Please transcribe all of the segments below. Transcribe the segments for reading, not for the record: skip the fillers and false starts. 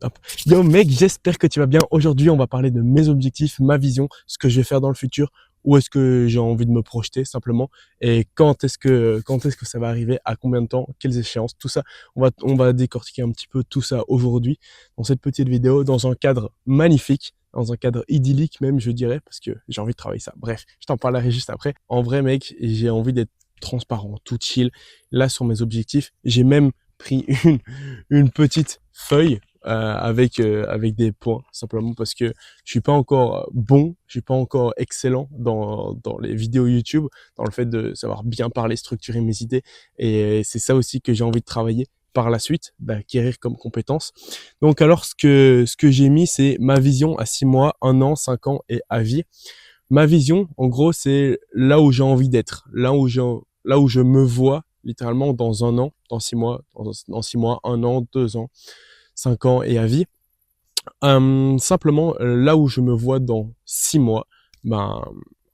Hop. Yo mec, j'espère que tu vas bien. Aujourd'hui, on va parler de mes objectifs, ma vision, ce que je vais faire dans le futur, où est-ce que j'ai envie de me projeter simplement, et quand est-ce que ça va arriver, à combien de temps, quelles échéances, tout ça. On va décortiquer un petit peu tout ça aujourd'hui dans cette petite vidéo, dans un cadre magnifique, dans un cadre idyllique même, je dirais, parce que j'ai envie de travailler ça. Bref, je t'en parlerai juste après. En vrai, mec, j'ai envie d'être transparent, tout chill. Là, sur mes objectifs, j'ai même pris une petite feuille avec des points, simplement parce que je suis pas encore bon, je suis pas encore excellent dans les vidéos YouTube, dans le fait de savoir bien parler, structurer mes idées, et c'est ça aussi que j'ai envie de travailler par la suite, d'acquérir comme compétence. Donc alors ce que j'ai mis, c'est ma vision à 6 mois, 1 an, 5 ans et à vie. Ma vision, en gros, c'est là où j'ai envie d'être, là où je me vois littéralement dans 1 an, dans 6 mois, dans 6 mois, 1 an, 2 ans, 5 ans et à vie. Simplement, là où je me vois dans 6 mois, ben,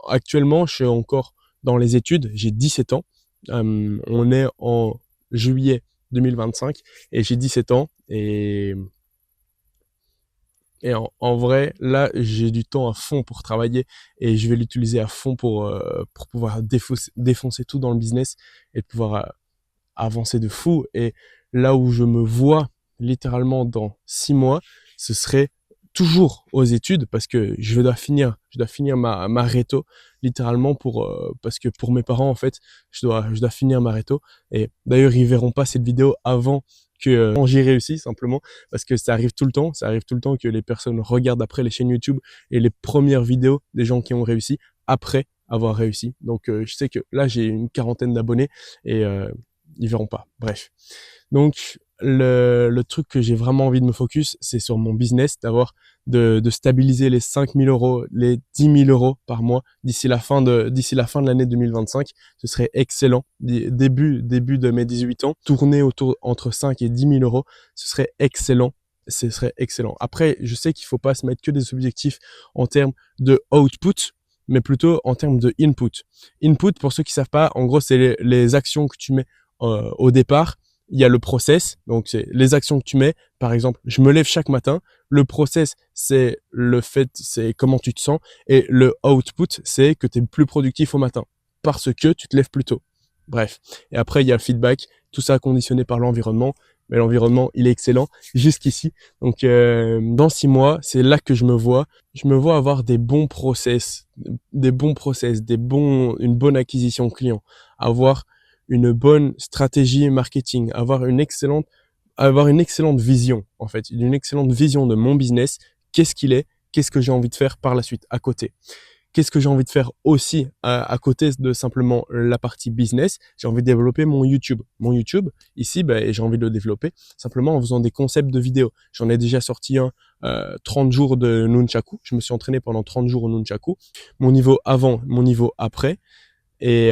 actuellement, je suis encore dans les études, j'ai 17 ans. On est en juillet 2025 et j'ai 17 ans, et en vrai, là, j'ai du temps à fond pour travailler et je vais l'utiliser à fond pour pouvoir défoncer tout dans le business et pouvoir avancer de fou. Et là où je me vois littéralement dans 6 mois, ce serait toujours aux études, parce que je dois finir ma réto littéralement, parce que pour mes parents, en fait, je dois finir ma réto. Et d'ailleurs, ils verront pas cette vidéo avant que quand j'ai réussi, simplement parce que ça arrive tout le temps que les personnes regardent après les chaînes YouTube et les premières vidéos des gens qui ont réussi après avoir réussi. Donc je sais que là, j'ai une quarantaine d'abonnés et ils verront pas. Bref. Donc, le truc que j'ai vraiment envie de me focus, c'est sur mon business, de stabiliser les 5 000 euros, les 10 000 euros par mois d'ici la fin de l'année 2025. Ce serait excellent. Début de mes 18 ans, tourner autour entre 5 et 10 000 euros, ce serait excellent. Ce serait excellent. Après, je sais qu'il faut pas se mettre que des objectifs en termes de output, mais plutôt en termes de input. Input, pour ceux qui savent pas, en gros, c'est les actions que tu mets au départ. Il y a le process, donc c'est les actions que tu mets. Par exemple, je me lève chaque matin. Le process, c'est comment tu te sens. Et le output, c'est que tu es plus productif au matin parce que tu te lèves plus tôt. Bref. Et après, il y a le feedback. Tout ça conditionné par l'environnement. Mais l'environnement, il est excellent jusqu'ici. Donc, dans 6 mois, c'est là que je me vois. Je me vois avoir des bons process, une bonne acquisition client, avoir une bonne stratégie marketing, avoir une excellente vision, en fait, une excellente vision de mon business. Qu'est-ce qu'il est? Qu'est-ce que j'ai envie de faire par la suite, à côté? Qu'est-ce que j'ai envie de faire aussi à côté de simplement la partie business? J'ai envie de développer mon YouTube. Mon YouTube, ici, j'ai envie de le développer simplement en faisant des concepts de vidéos. J'en ai déjà sorti 30 jours de Nunchaku. Je me suis entraîné pendant 30 jours au Nunchaku. Mon niveau avant, mon niveau après. Et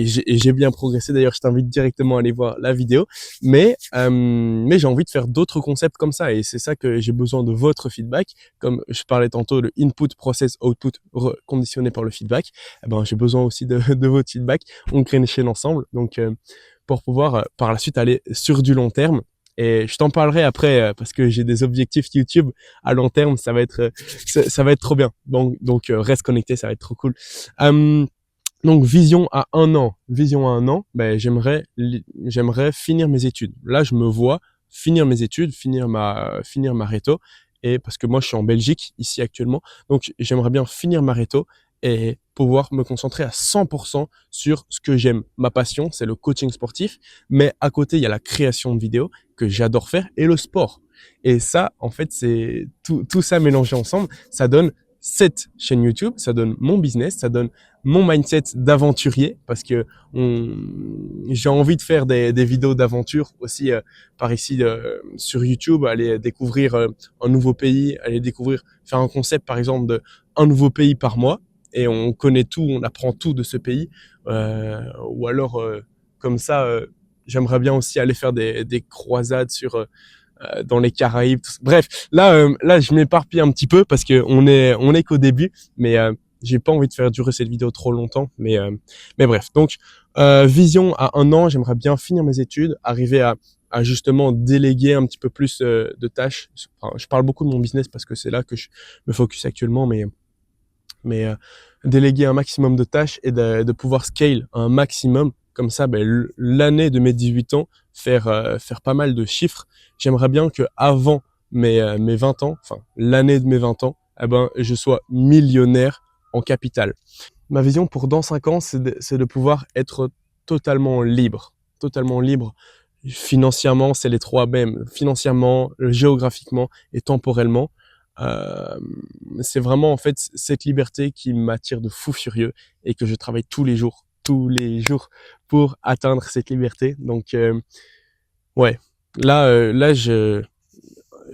j'ai bien progressé. D'ailleurs, je t'invite directement à aller voir la vidéo. Mais j'ai envie de faire d'autres concepts comme ça. Et c'est ça que j'ai besoin de votre feedback. Comme je parlais tantôt, le input, process, output conditionné par le feedback. Eh ben, j'ai besoin aussi de votre feedback. On crée une chaîne ensemble. Donc, pour pouvoir par la suite aller sur du long terme. Et je t'en parlerai après parce que j'ai des objectifs YouTube à long terme. Ça va être trop bien. Donc reste connecté, ça va être trop cool. Donc vision à 1 an, j'aimerais finir mes études. Là, je me vois finir mes études, finir ma réto, et parce que moi je suis en Belgique ici actuellement, donc j'aimerais bien finir ma réto et pouvoir me concentrer à 100% sur ce que j'aime. Ma passion, c'est le coaching sportif, mais à côté, il y a la création de vidéos que j'adore faire et le sport. Et ça, en fait, c'est tout ça mélangé ensemble, ça donne cette chaîne YouTube, ça donne mon business, ça donne mon mindset d'aventurier, parce que j'ai envie de faire des vidéos d'aventure aussi par ici sur YouTube, aller découvrir un nouveau pays, faire un concept par exemple de un nouveau pays par mois, et on connaît tout, on apprend tout de ce pays, ou alors comme ça, j'aimerais bien aussi aller faire des croisades dans les Caraïbes. Bref, là, je m'éparpille un petit peu parce que on est qu'au début, mais j'ai pas envie de faire durer cette vidéo trop longtemps. Mais bref, donc vision à 1 an, j'aimerais bien finir mes études, arriver à à justement déléguer un petit peu plus de tâches. Enfin, je parle beaucoup de mon business parce que c'est là que je me focus actuellement, mais déléguer un maximum de tâches et de pouvoir scale un maximum. Comme ça, l'année de mes 18 ans, faire pas mal de chiffres. J'aimerais bien que avant mes 20 ans, enfin l'année de mes 20 ans, je sois millionnaire en capital. Ma vision pour dans 5 ans, c'est de pouvoir être totalement libre. Totalement libre. Financièrement, c'est les trois mêmes. Financièrement, géographiquement et temporellement. Euh, c'est vraiment en fait cette liberté qui m'attire de fou furieux et que je travaille tous les jours pour atteindre cette liberté. Donc ouais, là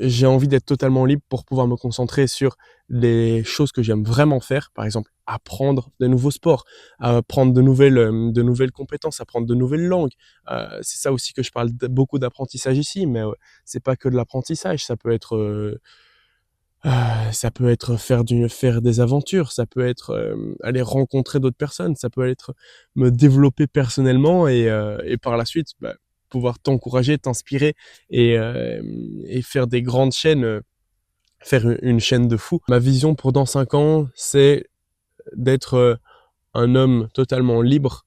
j'ai envie d'être totalement libre pour pouvoir me concentrer sur les choses que j'aime vraiment faire. Par exemple, apprendre de nouveaux sports, apprendre de nouvelles compétences, apprendre de nouvelles langues. C'est ça aussi que je parle beaucoup d'apprentissage ici, mais c'est pas que de l'apprentissage. Ça peut être faire des aventures, ça peut être aller rencontrer d'autres personnes, ça peut être me développer personnellement et par la suite pouvoir t'encourager, t'inspirer et faire des grandes chaînes, faire une chaîne de fous. Ma vision pour dans 5 ans, c'est d'être un homme totalement libre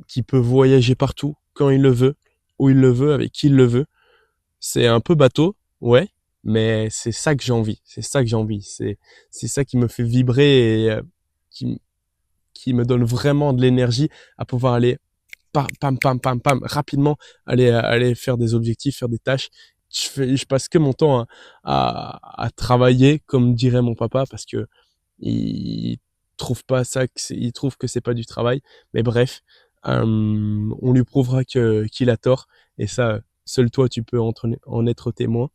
qui peut voyager partout, quand il le veut, où il le veut, avec qui il le veut. C'est un peu bateau, ouais, mais c'est ça que j'ai envie. C'est ça que j'ai envie. C'est ça qui me fait vibrer et qui, qui me donne vraiment de l'énergie à pouvoir aller pam, pam, pam, pam, rapidement aller faire des objectifs, faire des tâches. Je passe que mon temps à travailler, comme dirait mon papa, parce que il trouve pas ça, il trouve que c'est pas du travail. Mais bref, on lui prouvera qu'il a tort. Et ça, seul toi, tu peux en être témoin.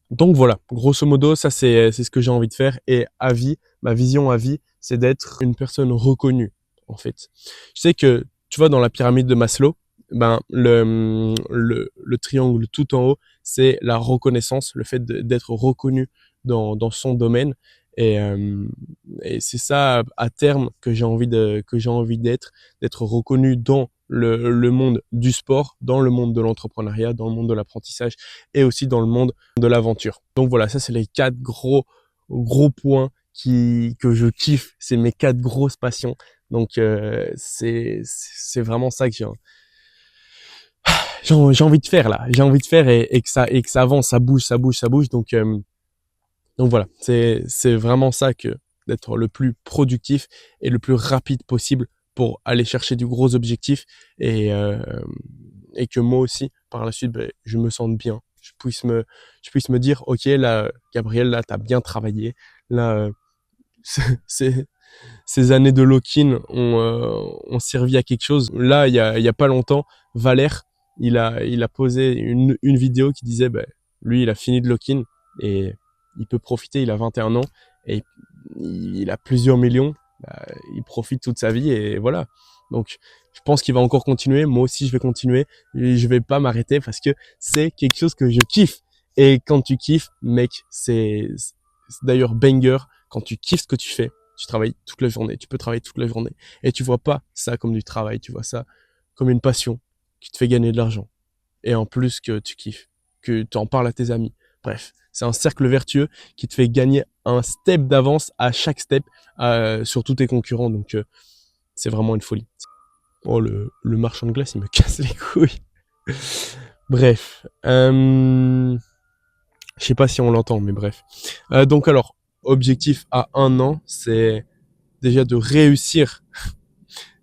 Donc voilà, grosso modo, ça c'est ce que j'ai envie de faire. Et à vie, ma vision à vie, c'est d'être une personne reconnue, en fait. Je sais que, tu vois, dans la pyramide de Maslow, le triangle tout en haut, c'est la reconnaissance, le fait d'être reconnu dans son domaine. Et, euh, et c'est ça, à terme, que j'ai envie d'être reconnu dans le monde du sport, dans le monde de l'entrepreneuriat, dans le monde de l'apprentissage et aussi dans le monde de l'aventure. Donc voilà, ça c'est les 4 gros points que je kiffe, c'est mes 4 grosses passions. Donc c'est vraiment ça que j'ai envie de faire là. J'ai envie de faire et que ça avance, ça bouge, ça bouge, ça bouge. Donc voilà, c'est vraiment ça que d'être le plus productif et le plus rapide possible pour aller chercher du gros objectif et euh, et que moi aussi par la suite je me sente bien, je puisse me dire ok là Gabriel, là t'as bien travaillé, là c'est ces années de lock-in ont servi à quelque chose. Là, il y a pas longtemps, Valère, il a posé une vidéo qui disait, lui, il a fini de lock-in et il peut profiter. Il a 21 ans et il a plusieurs millions. Il profite toute sa vie et voilà. Donc, je pense qu'il va encore continuer. Moi aussi, je vais continuer. Et je vais pas m'arrêter parce que c'est quelque chose que je kiffe. Et quand tu kiffes, mec, c'est d'ailleurs banger. Quand tu kiffes ce que tu fais, tu travailles toute la journée, tu peux travailler toute la journée. Et tu vois pas ça comme du travail, tu vois ça comme une passion qui te fait gagner de l'argent. Et en plus que tu kiffes, que tu en parles à tes amis. Bref, c'est un cercle vertueux qui te fait gagner un step d'avance à chaque step sur tous tes concurrents. Donc c'est vraiment une folie. Oh, le marchand de glace, il me casse les couilles. Bref. Je sais pas si on l'entend, mais bref. Donc alors, objectif à 1 an, c'est déjà de réussir.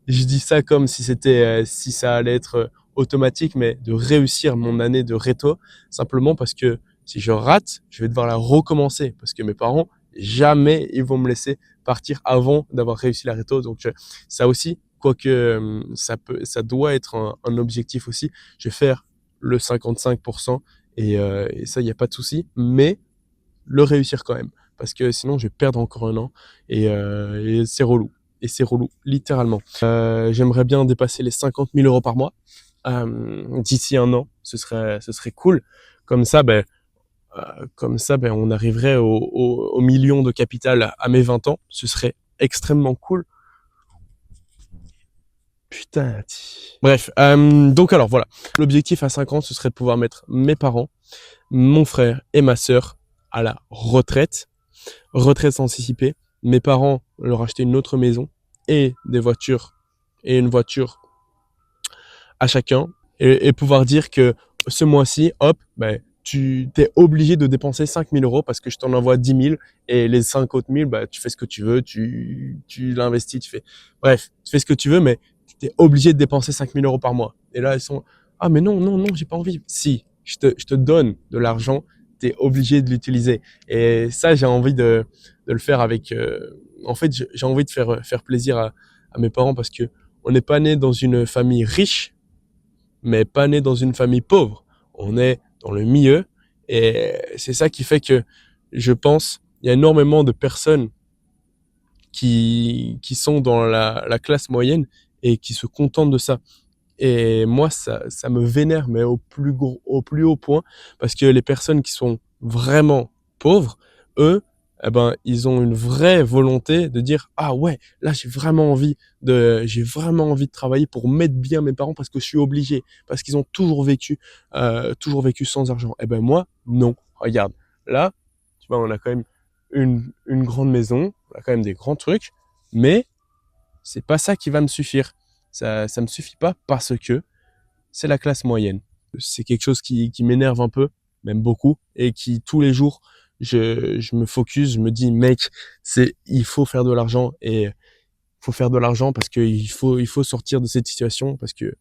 Je dis ça comme si si ça allait être automatique, mais de réussir mon année de réto, simplement parce que si je rate, je vais devoir la recommencer, parce que mes parents, jamais ils vont me laisser partir avant d'avoir réussi la réto. Donc ça aussi, quoique ça doit être un objectif aussi, je vais faire le 55% et ça, il n'y a pas de souci, mais le réussir quand même. Parce que sinon, je vais perdre encore 1 an et c'est relou. Et c'est relou, littéralement. J'aimerais bien dépasser les 50 000 euros par mois d'ici 1 an. Ce serait cool. Comme ça, on arriverait au million de capital à mes 20 ans. Ce serait extrêmement cool. Putain. Bref, donc alors voilà. L'objectif à 5 ans, ce serait de pouvoir mettre mes parents, mon frère et ma sœur à la retraite. Retraite anticipée. Mes parents leur acheter une autre maison et des voitures et une voiture à chacun et pouvoir dire que ce mois-ci, hop, ben, tu t'es obligé de dépenser 5 000 € parce que je t'en envoie 10 000 et les 5 autres 1000, bah, tu fais ce que tu veux, tu l'investis, tu fais, bref, tu fais ce que tu veux, mais tu es obligé de dépenser 5 000 € par mois. Et là, ils sont, ah, mais non, non, non, j'ai pas envie. Si, je te donne de l'argent, tu es obligé de l'utiliser. Et ça, j'ai envie de le faire avec, en fait, j'ai envie de faire plaisir à mes parents parce que on n'est pas né dans une famille riche, mais pas né dans une famille pauvre. On est dans le milieu et c'est ça qui fait que je pense il y a énormément de personnes qui sont dans la classe moyenne et qui se contentent de ça. Et moi, ça me vénère, mais au plus haut point, parce que les personnes qui sont vraiment pauvres, eux, eh ben, ils ont une vraie volonté de dire, ah ouais, là, j'ai vraiment envie de travailler pour mettre bien mes parents parce que je suis obligé, parce qu'ils ont toujours vécu sans argent. Eh ben, moi, non. Regarde. Là, tu vois, on a quand même une grande maison, on a quand même des grands trucs, mais c'est pas ça qui va me suffire. Ça me suffit pas parce que c'est la classe moyenne. C'est quelque chose qui m'énerve un peu, même beaucoup, et qui tous les jours, je me focus, je me dis, mec, il faut faire de l'argent et faut faire de l'argent parce que il faut sortir de cette situation parce que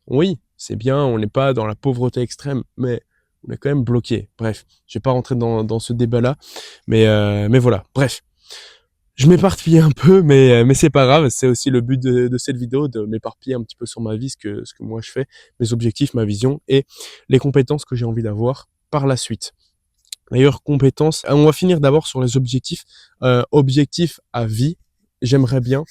oui, c'est bien, on n'est pas dans la pauvreté extrême, mais on est quand même bloqué. Bref, je vais pas rentrer dans ce débat-là, mais voilà. Bref. Je m'éparpille un peu, mais c'est pas grave. C'est aussi le but de cette vidéo, de m'éparpiller un petit peu sur ma vie, ce que moi je fais, mes objectifs, ma vision et les compétences que j'ai envie d'avoir par la suite. D'ailleurs, compétences, on va finir d'abord sur les objectifs. Objectifs à vie, j'aimerais bien,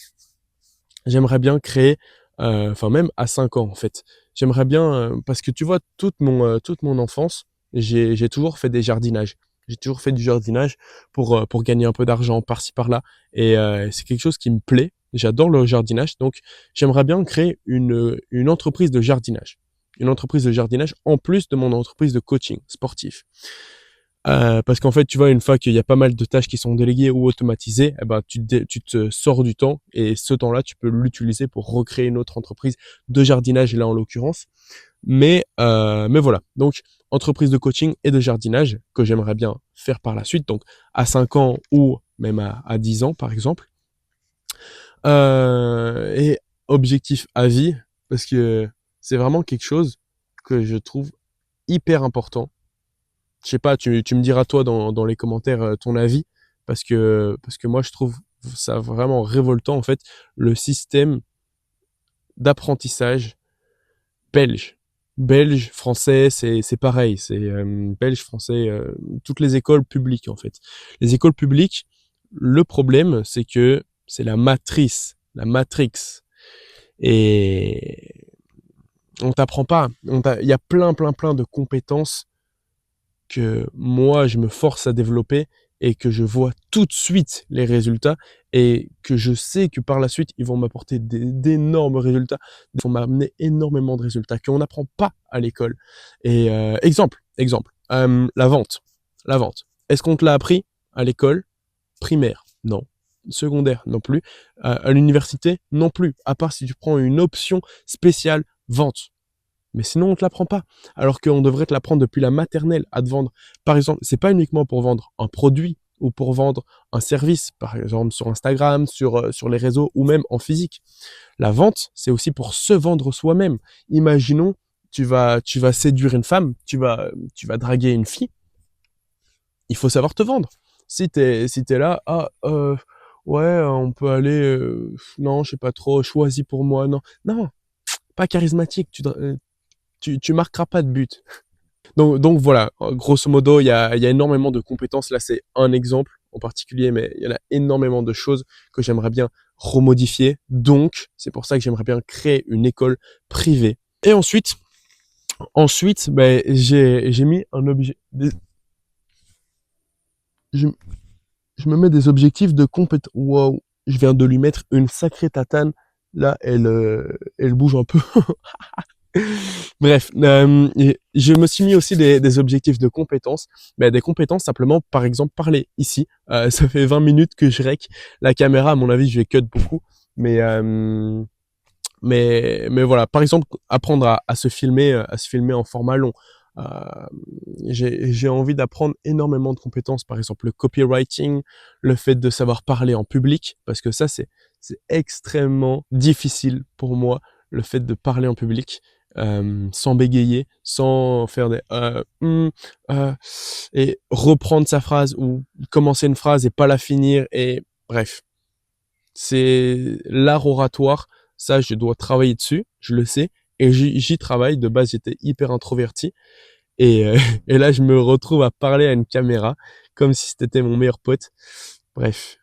j'aimerais bien créer, enfin même à 5 ans en fait. J'aimerais bien, parce que tu vois, toute mon enfance, j'ai toujours fait des jardinages. J'ai toujours fait du jardinage pour gagner un peu d'argent par-ci par-là. Et c'est quelque chose qui me plaît. J'adore le jardinage, donc j'aimerais bien créer une entreprise de jardinage. Une entreprise de jardinage en plus de mon entreprise de coaching sportif. Parce qu'en fait, tu vois, une fois qu'il y a pas mal de tâches qui sont déléguées ou automatisées, eh ben, tu te sors du temps et ce temps-là, tu peux l'utiliser pour recréer une autre entreprise de jardinage, là en l'occurrence. Mais voilà. Donc, entreprise de coaching et de jardinage que j'aimerais bien faire par la suite. Donc, à 5 ans ou même à 10 ans, par exemple. Et objectif à vie, parce que c'est vraiment quelque chose que je trouve hyper important. Je sais pas, tu me diras toi dans les commentaires ton avis, parce que moi je trouve ça vraiment révoltant en fait, le système d'apprentissage belge. Belge, français, c'est pareil, c'est belge, français, toutes les écoles publiques en fait. Les écoles publiques, le problème c'est que c'est la matrix, et on t'apprend pas, il y a plein de compétences que moi je me force à développer et que je vois tout de suite les résultats et que je sais que par la suite ils vont m'apporter d'énormes résultats, ils vont m'amener énormément de résultats qu'on n'apprend pas à l'école. Et exemple, la vente. Est-ce qu'on te l'a appris à l'école primaire? Non. Secondaire? Non plus. À l'université? Non plus. À part si tu prends une option spéciale vente. Mais sinon, on te l'apprend pas. Alors qu'on devrait te l'apprendre depuis la maternelle à te vendre. Par exemple, c'est pas uniquement pour vendre un produit ou pour vendre un service, par exemple sur Instagram, sur les réseaux ou même en physique. La vente, c'est aussi pour se vendre soi-même. Imaginons, tu vas séduire une femme, tu vas draguer une fille. Il faut savoir te vendre. Si t'es là, ouais, on peut aller, non, je sais pas trop, choisis pour moi, non. Non, pas charismatique, tu marqueras pas de but. Donc voilà, grosso modo, il y a énormément de compétences. Là, c'est un exemple en particulier, mais il y en a énormément de choses que j'aimerais bien remodifier. Donc, c'est pour ça que j'aimerais bien créer une école privée. Et ensuite, ben, j'ai mis un objet, je, je me mets des objectifs de compétences. Wow, je viens de lui mettre une sacrée tatane là, elle bouge un peu. Bref, et je me suis mis aussi des objectifs de compétences, mais des compétences simplement, par exemple, parler ici. Ça fait 20 minutes que je rec la caméra, à mon avis, je vais cut beaucoup, mais mais voilà, par exemple, apprendre à se filmer en format long. Euh, j'ai envie d'apprendre énormément de compétences, par exemple le copywriting, le fait de savoir parler en public, parce que ça c'est extrêmement difficile pour moi, le fait de parler en public. Sans bégayer, sans faire des et reprendre sa phrase ou commencer une phrase et pas la finir et bref, c'est l'art oratoire. Ça, je dois travailler dessus, je le sais, et j'y travaille. De base, j'étais hyper introverti, et là, je me retrouve à parler à une caméra comme si c'était mon meilleur pote. Bref.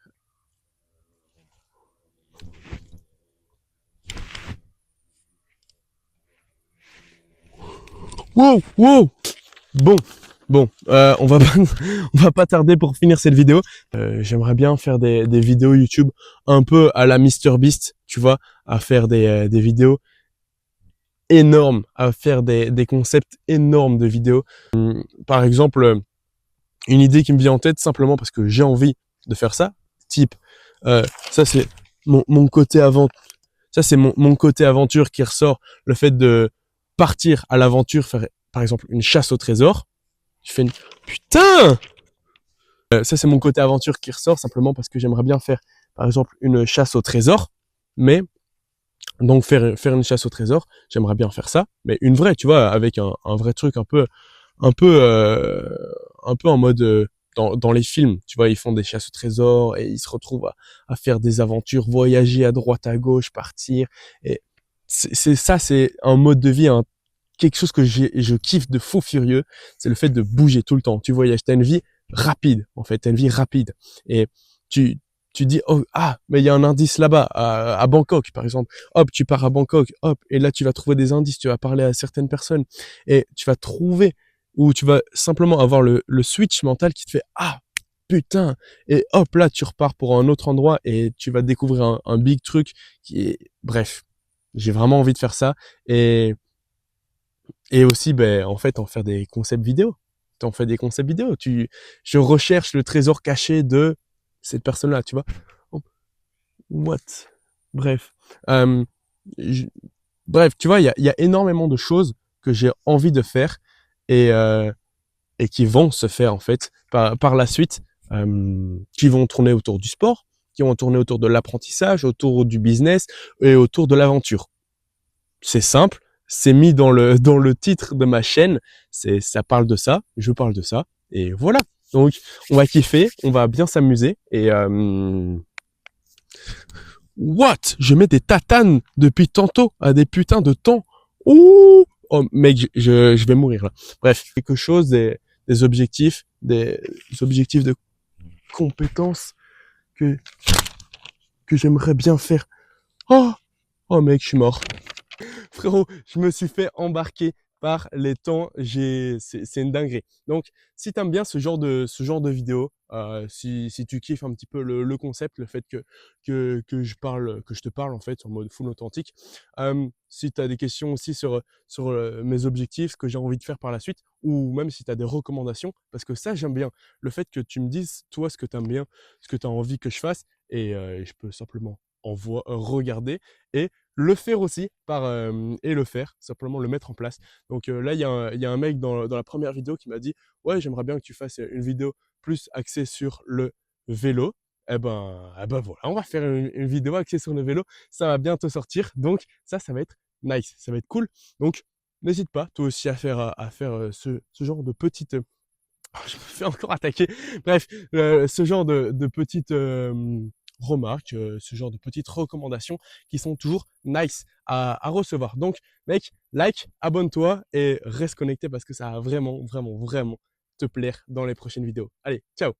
Wow, wow. Bon, on va pas, on va pas tarder pour finir cette vidéo. J'aimerais bien faire des vidéos YouTube un peu à la MrBeast, tu vois, à faire des vidéos énormes, à faire des concepts énormes de vidéos. Par exemple, une idée qui me vient en tête simplement parce que j'ai envie de faire ça. Type, ça c'est mon côté avant, ça c'est mon côté aventure qui ressort. Le fait de partir à l'aventure, faire par exemple une chasse au trésor. Je fais une putain. Ça c'est mon côté aventure qui ressort simplement parce que j'aimerais bien faire par exemple une chasse au trésor, mais donc faire une chasse au trésor, j'aimerais bien faire ça, mais une vraie, tu vois, avec un vrai truc un peu un peu en mode dans les films, tu vois, ils font des chasses au trésor et ils se retrouvent à faire des aventures, voyager à droite à gauche, partir, et c'est ça, c'est un mode de vie, quelque chose que je kiffe de fou furieux, c'est le fait de bouger tout le temps. Tu voyages, t'as une vie rapide, en fait, t'as une vie rapide. Et tu, tu dis, oh, ah, mais il y a un indice là-bas, à Bangkok, par exemple. Hop, tu pars à Bangkok, hop, et là, tu vas trouver des indices, tu vas parler à certaines personnes, et tu vas trouver, ou tu vas simplement avoir le switch mental qui te fait, ah, putain, et hop, là, tu repars pour un autre endroit, et tu vas découvrir un big truc qui est, bref. J'ai vraiment envie de faire ça, et aussi, ben, en fait, en faire des concepts vidéo. T'en fais des concepts vidéo. Je recherche le trésor caché de cette personne-là, tu vois. Oh, what? Bref. Euh, je- Bref, tu vois, il y a énormément de choses que j'ai envie de faire et, euh, et qui vont se faire, en fait, par la suite, qui vont tourner autour du sport, qui vont tourner autour de l'apprentissage, autour du business et autour de l'aventure. C'est simple, c'est mis dans le titre de ma chaîne, ça parle de ça, je parle de ça, et voilà. Donc on va kiffer, on va bien s'amuser, et what? Je mets des tatanes depuis tantôt à des putains de temps. Ouh, oh mec, je vais mourir là. Bref, quelque chose, des objectifs de compétences que que j'aimerais bien faire. Oh, oh mec, je suis mort. Frérot, je me suis fait embarquer par les temps. C'est une dinguerie. Donc, si tu aimes bien ce genre de vidéo, si tu kiffes un petit peu le concept, le fait que je te parle en fait en mode full authentique, si tu as des questions aussi sur mes objectifs, ce que j'ai envie de faire par la suite, ou même si tu as des recommandations, parce que ça, j'aime bien. Le fait que tu me dises, toi, ce que tu aimes bien, ce que tu as envie que je fasse, et je peux simplement regarder et le faire aussi et le faire, simplement le mettre en place. Donc là, il y a un mec dans la première vidéo qui m'a dit ouais, j'aimerais bien que tu fasses une vidéo plus axée sur le vélo. Eh ben voilà, on va faire une vidéo axée sur le vélo. Ça va bientôt sortir. Donc ça va être nice, ça va être cool. Donc n'hésite pas, toi aussi, à faire ce genre de petite. Je me fais encore attaquer. Bref, ce genre de petites remarques, ce genre de petites recommandations qui sont toujours nice à recevoir. Donc, mec, like, abonne-toi et reste connecté parce que ça va vraiment, vraiment, vraiment te plaire dans les prochaines vidéos. Allez, ciao!